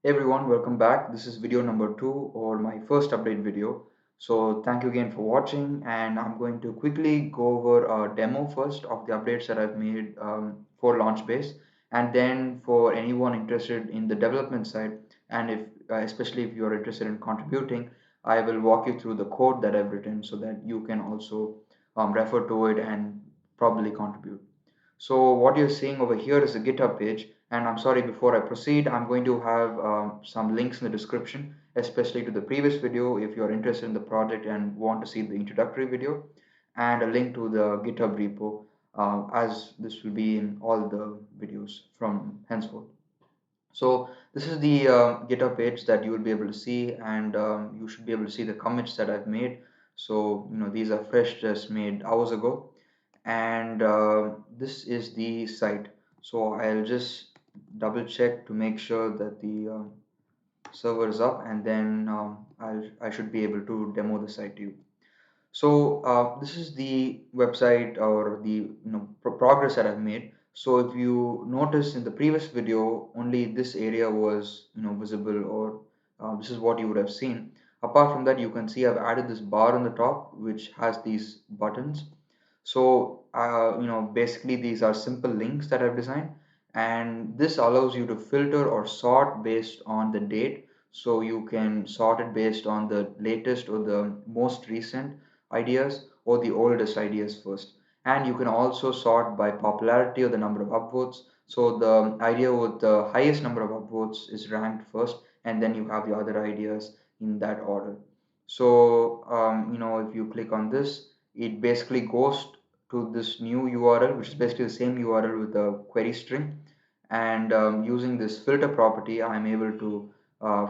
Hey everyone, welcome back. This is video number 2 or my first update video. So thank you again for watching, and I'm going to quickly go over a demo first of the updates that I've made for Launchbase, and then for anyone interested in the development side, and if especially if you're interested in contributing, I will walk you through the code that I've written so that you can also refer to it and probably contribute. So what you're seeing over here is a GitHub page, and I'm sorry, before I proceed, I'm going to have some links in the description, especially to the previous video if you're interested in the project and want to see the introductory video, and a link to the GitHub repo, as this will be in all the videos from henceforth. So this is the GitHub page that you will be able to see, and you should be able to see the commits that I've made. So these are fresh, just made hours ago, and this is the site. So I'll just double check to make sure that the server is up, and then I should be able to demo the site to you. So this is the website or the progress that I've made. So if you notice in the previous video, only this area was visible, or this is what you would have seen. Apart from that, you can see I've added this bar on the top which has these buttons. So basically these are simple links that I've designed, and this allows you to filter or sort based on the date. So you can sort it based on the latest or the most recent ideas or the oldest ideas first. And you can also sort by popularity or the number of upvotes. So the idea with the highest number of upvotes is ranked first, and then you have the other ideas in that order. So if you click on this, it basically goes to this new URL, which is basically the same URL with a query string. And using this filter property, I'm able to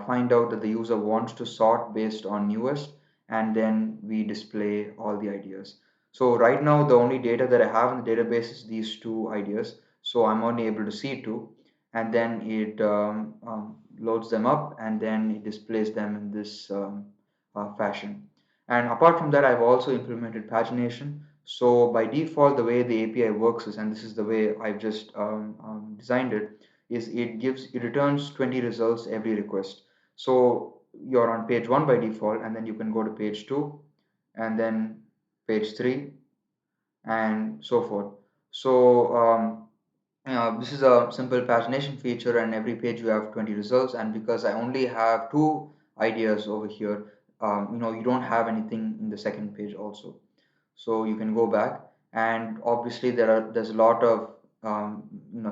find out that the user wants to sort based on newest, and then we display all the ideas. So right now, the only data that I have in the database is these two ideas. So I'm only able to see two, and then it loads them up, and then it displays them in this fashion. And apart from that, I've also implemented pagination. So by default, the way the API works is, and this is the way I've just designed it, is it returns 20 results every request. So you're on page 1 by default, and then you can go to page 2, and then page 3, and so forth. So this is a simple pagination feature, and every page you have 20 results. And because I only have two ideas over here, you don't have anything in the second page also. So you can go back, and obviously there's a lot of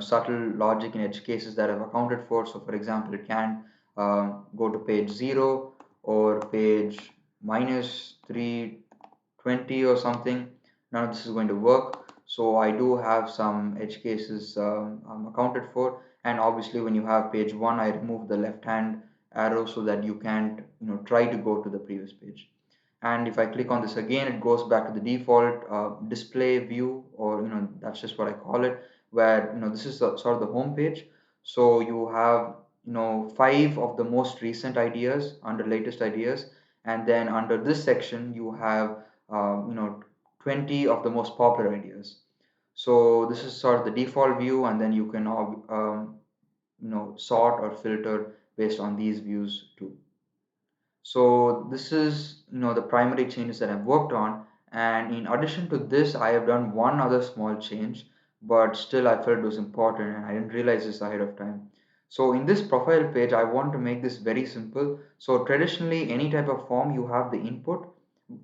subtle logic and edge cases that I've accounted for. So for example, it can go to page 0 or page minus 320 or something. None of this is going to work. So I do have some edge cases accounted for. And obviously when you have page 1, I remove the left hand arrow so that you can't try to go to the previous page. And if I click on this again, it goes back to the default display view, or that's just what I call it, where this is sort of the home page. So you have 5 of the most recent ideas under latest ideas, and then under this section you have 20 of the most popular ideas. So this is sort of the default view, and then you can sort or filter based on these views too. So this is the primary changes that I've worked on, and in addition to this, I have done one other small change, but still I felt it was important and I didn't realize this ahead of time. So in this profile page, I want to make this very simple. So traditionally, any type of form, you have the input,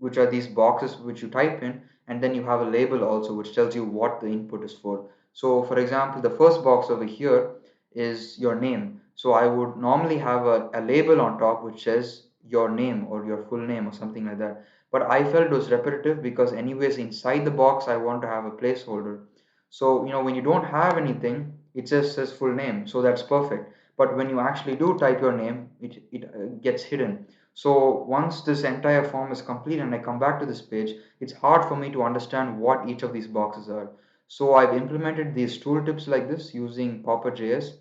which are these boxes which you type in, and then you have a label also which tells you what the input is for. So for example, the first box over here is your name. So I would normally have a label on top which says your name or your full name or something like that. But I felt it was repetitive because anyways inside the box I want to have a placeholder. So when you don't have anything, it just says full name. So that's perfect. But when you actually do type your name, it gets hidden. So once this entire form is complete and I come back to this page, it's hard for me to understand what each of these boxes are. So I've implemented these tooltips like this using Popper.js.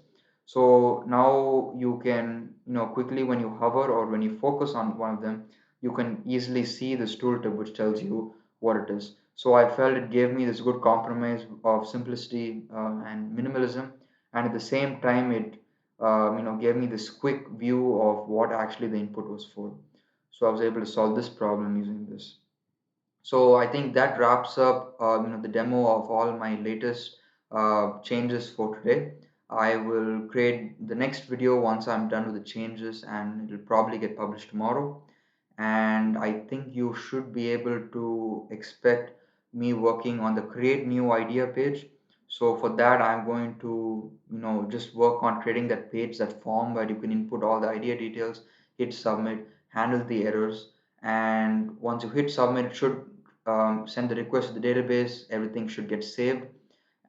So now you can, quickly when you hover or when you focus on one of them, you can easily see this tooltip which tells you what it is. So I felt it gave me this good compromise of simplicity and minimalism, and at the same time it gave me this quick view of what actually the input was for. So I was able to solve this problem using this. So I think that wraps up the demo of all my latest changes for today. I will create the next video once I'm done with the changes, and it'll probably get published tomorrow. And I think you should be able to expect me working on the create new idea page. So for that, I'm going to just work on creating that page, that form where you can input all the idea details, hit submit, handle the errors, and once you hit submit, it should send the request to the database. Everything should get saved,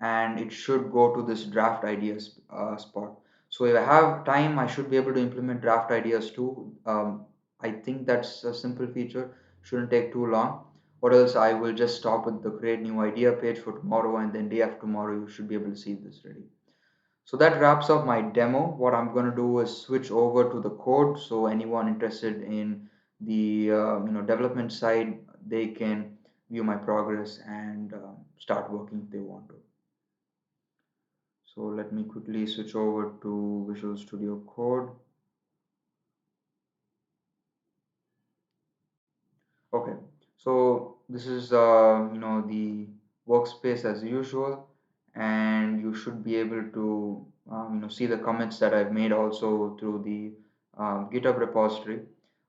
and it should go to this draft ideas spot. So if I have time, I should be able to implement draft ideas too. I think that's a simple feature, shouldn't take too long. Or else I will just stop with the create new idea page for tomorrow, and then day after tomorrow you should be able to see this ready. So that wraps up my demo. What I'm going to do is switch over to the code. So anyone interested in the development side, they can view my progress and start working if they want to. So let me quickly switch over to Visual Studio Code. Okay, so this is the workspace as usual, and you should be able to see the comments that I've made also through the GitHub repository.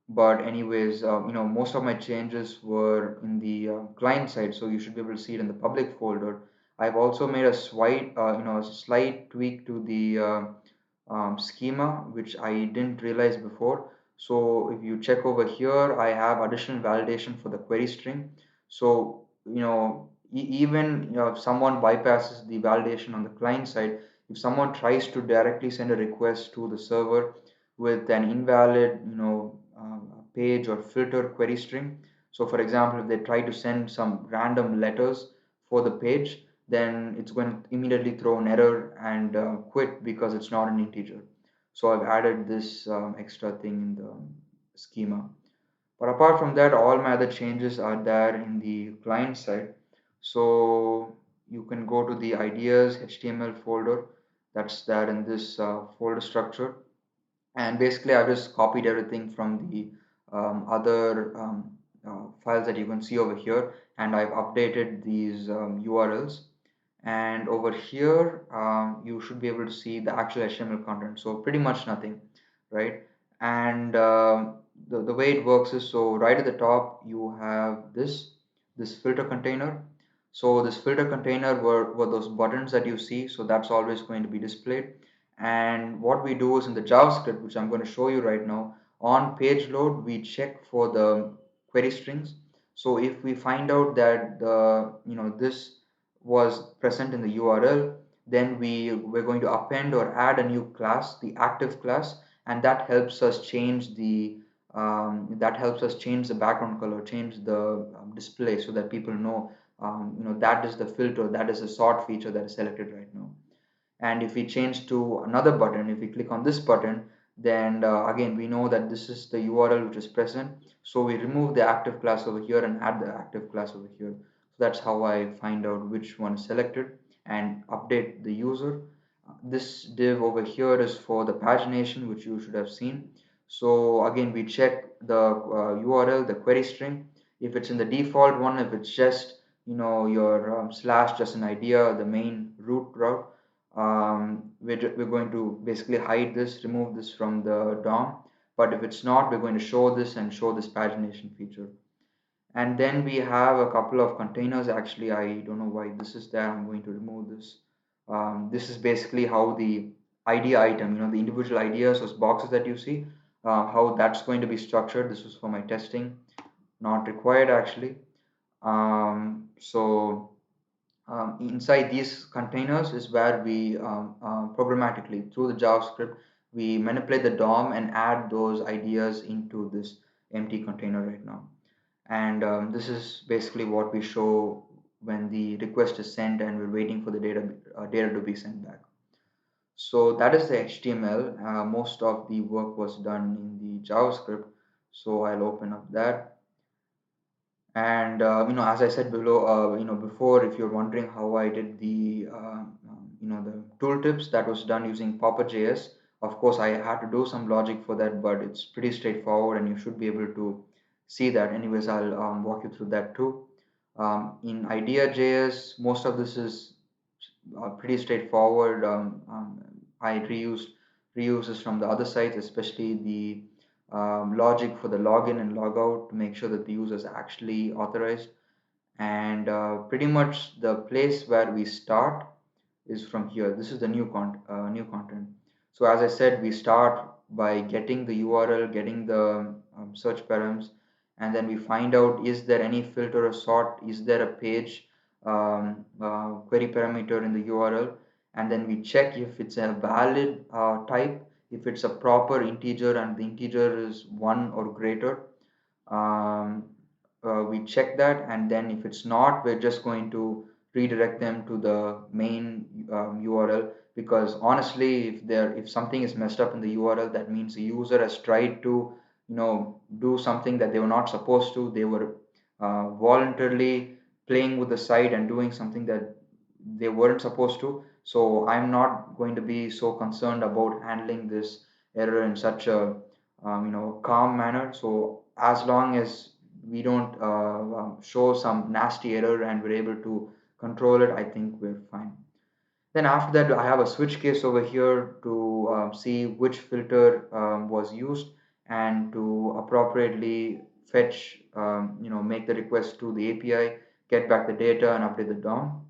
But anyways, most of my changes were in the client side, so you should be able to see it in the public folder. I've also made a a slight tweak to the schema, which I didn't realize before. So if you check over here, I have additional validation for the query string. So, even if someone bypasses the validation on the client side, if someone tries to directly send a request to the server with an invalid, page or filter query string. So for example, if they try to send some random letters for the page, then it's going to immediately throw an error and quit because it's not an integer. So I've added this extra thing in the schema. But apart from that, all my other changes are there in the client side. So you can go to the ideas HTML folder that's there in this folder structure. And basically I've just copied everything from the other files that you can see over here, and I've updated these URLs. And over here you should be able to see the actual HTML content, so pretty much nothing, right? And the way it works is, so right at the top you have this filter container. So this filter container were those buttons that you see, so that's always going to be displayed. And what we do is in the JavaScript, which I'm going to show you right now, on page load we check for the query strings. So if we find out that this was present in the URL, then we're going to append or add a new class, the active class, and that helps us change the background color, change the display, so that people know that is the filter, that is the sort feature that is selected right now. And if we change to another button, if we click on this button, then again we know that this is the URL which is present, so we remove the active class over here and add the active class over here. So that's how I find out which one is selected and update the user. This div over here is for the pagination, which you should have seen. So again we check the URL, the query string. If it's in the default one, if it's just your slash just an idea, the main root route, we're going to basically hide this, remove this from the DOM. But if it's not, we're going to show this and show this pagination feature. And then we have a couple of containers. Actually, I don't know why this is there. I'm going to remove this. This is basically how the idea item, the individual ideas, those boxes that you see, how that's going to be structured. This was for my testing, not required actually. So inside these containers is where we programmatically through the JavaScript we manipulate the DOM and add those ideas into this empty container right now. And this is basically what we show when the request is sent and we're waiting for the data to be sent back. So that is the HTML. Most of the work was done in the JavaScript. So I'll open up that. And as I said below, before, if you're wondering how I did the the tooltips, that was done using Popper.js Of course, I had to do some logic for that, but it's pretty straightforward and you should be able to see that. Anyways, I'll walk you through that too. In IdeaJS, most of this is pretty straightforward. I reuses from the other sites, especially the logic for the login and logout to make sure that the user is actually authorized. And pretty much the place where we start is from here. This is the new content. So as I said, we start by getting the URL, getting the search params, and then we find out, is there any filter or sort, is there a page query parameter in the URL, and then we check if it's a valid type, if it's a proper integer and the integer is 1 or greater. um, we check that, and then if it's not, we're just going to redirect them to the main URL, because honestly, if something is messed up in the URL, that means the user has tried to do something that they were not supposed to. They were voluntarily playing with the site and doing something that they weren't supposed to. So I'm not going to be so concerned about handling this error in such a calm manner. So as long as we don't show some nasty error and we're able to control it, I think we're fine. Then after that, I have a switch case over here to see which filter was used, and to appropriately fetch, make the request to the API, get back the data and update the DOM.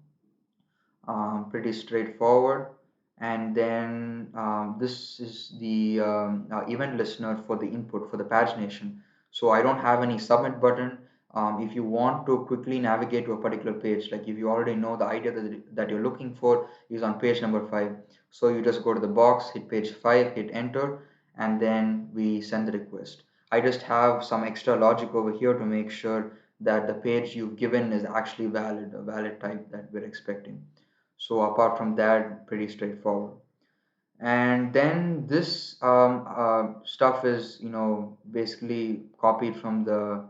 Pretty straightforward. And then this is the event listener for the input for the pagination. So I don't have any submit button. If you want to quickly navigate to a particular page, like if you already know the idea that you're looking for is on page number 5, so you just go to the box, hit page 5, hit enter, and then we send the request. I just have some extra logic over here to make sure that the page you've given is actually valid, a valid type that we're expecting. So apart from that, pretty straightforward. And then this stuff is basically copied from the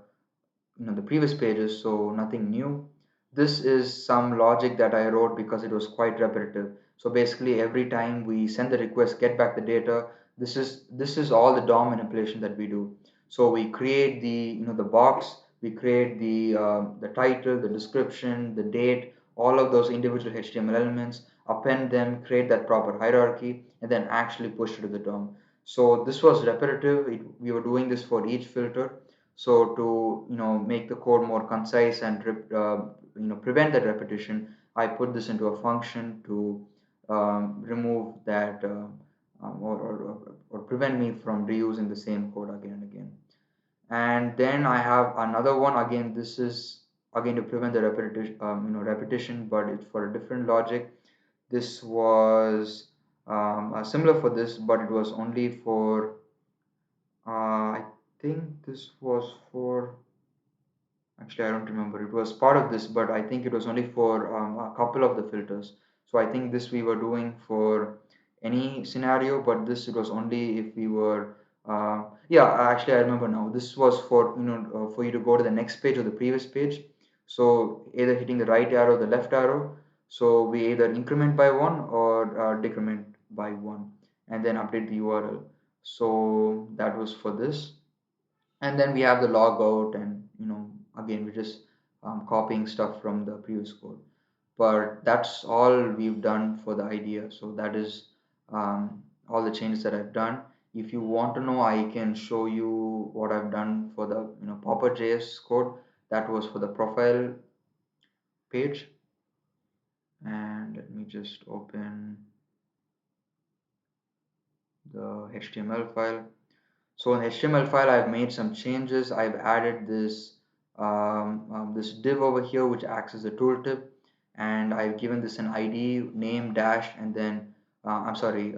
previous pages, so nothing new. This is some logic that I wrote because it was quite repetitive. So basically every time we send the request, get back the data, this is all the DOM manipulation that we do. So we create the box, we create the title, the description, the date, all of those individual HTML elements, append them, create that proper hierarchy, and then actually push it to the DOM. So this was repetitive. We were doing this for each filter. So to make the code more concise and prevent that repetition, I put this into a function to remove that or prevent me from reusing the same code again and again. And then I have another one. Again, this is again to prevent the repetition, but it's for a different logic. This was similar for this, but it was only for I think this was for. Actually, I don't remember. It was part of this, but I think it was only for a couple of the filters. So I think this we were doing for any scenario, but this it was only if we were. Yeah, actually, I remember now. This was for for you to go to the next page or the previous page. So either hitting the right arrow, the left arrow. So we either increment by one or decrement by one, and then update the URL. So that was for this. And then we have the logout, and again we're just copying stuff from the previous code. But that's all we've done for the idea. So that is all the changes that I've done. If you want to know, I can show you what I've done for the popper.js code. That was for the profile page. And let me just open the HTML file. So in HTML file, I've made some changes. I've added this div over here, which acts as a tooltip, and I've given this an ID, name dash, and then I'm sorry,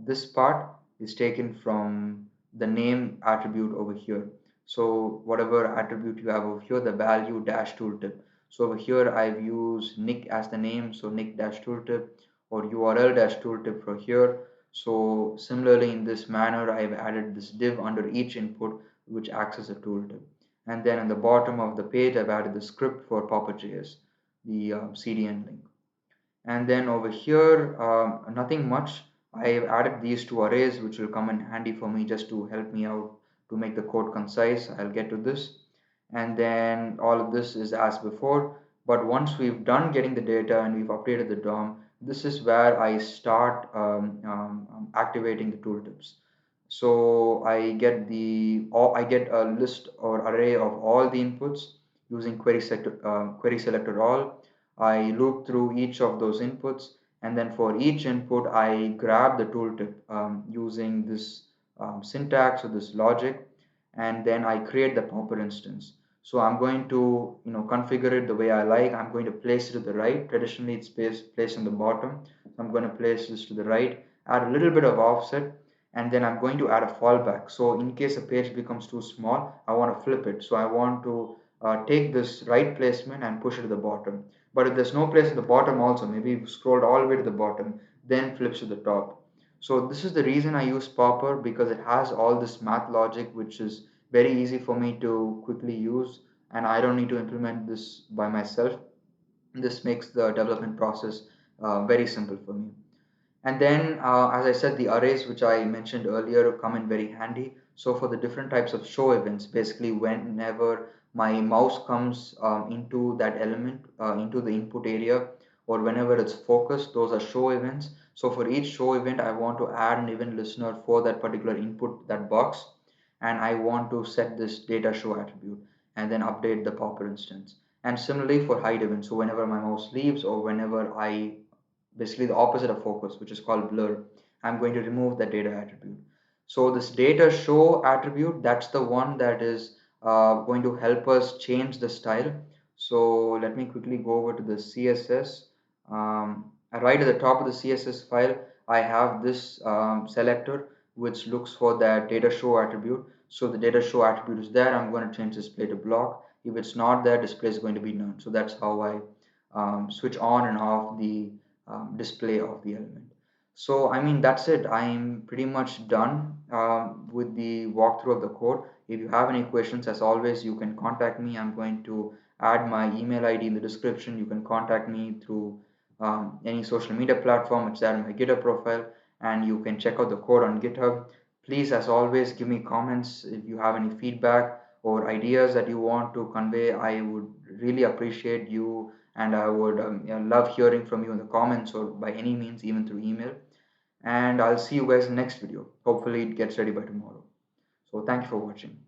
this part is taken from the name attribute over here. So whatever attribute you have over here, the value dash tooltip. So over here, I've used Nick as the name, so Nick dash tooltip, or URL dash tooltip for here. So similarly, in this manner, I've added this div under each input, which acts as a tooltip. And then on the bottom of the page, I've added the script for popper.js, the CDN link. And then over here, nothing much. I've added these two arrays which will come in handy for me just to help me out to make the code concise. I'll get to this. And then all of this is as before. But once we've done getting the data and we've updated the DOM, this is where I start activating the tooltips. So I get a list or array of all the inputs using query selector all. I loop through each of those inputs, and then for each input I grab the tooltip using this syntax or this logic, and then I create the popper instance. So I'm going to configure it the way I like. I'm going to place it to the right. Traditionally it's placed on the bottom. So I'm going to place this to the right, add a little bit of offset, and then I'm going to add a fallback. So in case a page becomes too small, I want to flip it. So I want to take this right placement and push it to the bottom. But if there's no place at the bottom also, maybe you've scrolled all the way to the bottom, then flips to the top. So this is the reason I use Popper, because it has all this math logic which is very easy for me to quickly use, and I don't need to implement this by myself. This makes the development process very simple for me. And then, as I said, the arrays which I mentioned earlier come in very handy. So for the different types of show events, basically whenever my mouse comes into that element, into the input area, or whenever it's focused, those are show events. So for each show event, I want to add an event listener for that particular input, that box, and I want to set this data show attribute and then update the popper instance. And similarly for hide events, so whenever my mouse leaves or whenever I basically the opposite of focus, which is called blur, I'm going to remove that data attribute. So this data show attribute, that's the one that is going to help us change the style. So let me quickly go over to the CSS. Right at the top of the CSS file, I have this selector which looks for that data show attribute. So the data show attribute is there. I'm going to change display to block. If it's not there, display is going to be none. So that's how I switch on and off the display of the element. So I mean that's it. I'm pretty much done with the walkthrough of the code. If you have any questions, as always, you can contact me. I'm going to add my email ID in the description. You can contact me through any social media platform. It's there in my GitHub profile, and you can check out the code on GitHub. Please, as always, give me comments if you have any feedback or ideas that you want to convey. I would really appreciate you, and I would love hearing from you in the comments or by any means, even through email. And I'll see you guys in the next video. Hopefully, it gets ready by tomorrow. So, thank you for watching.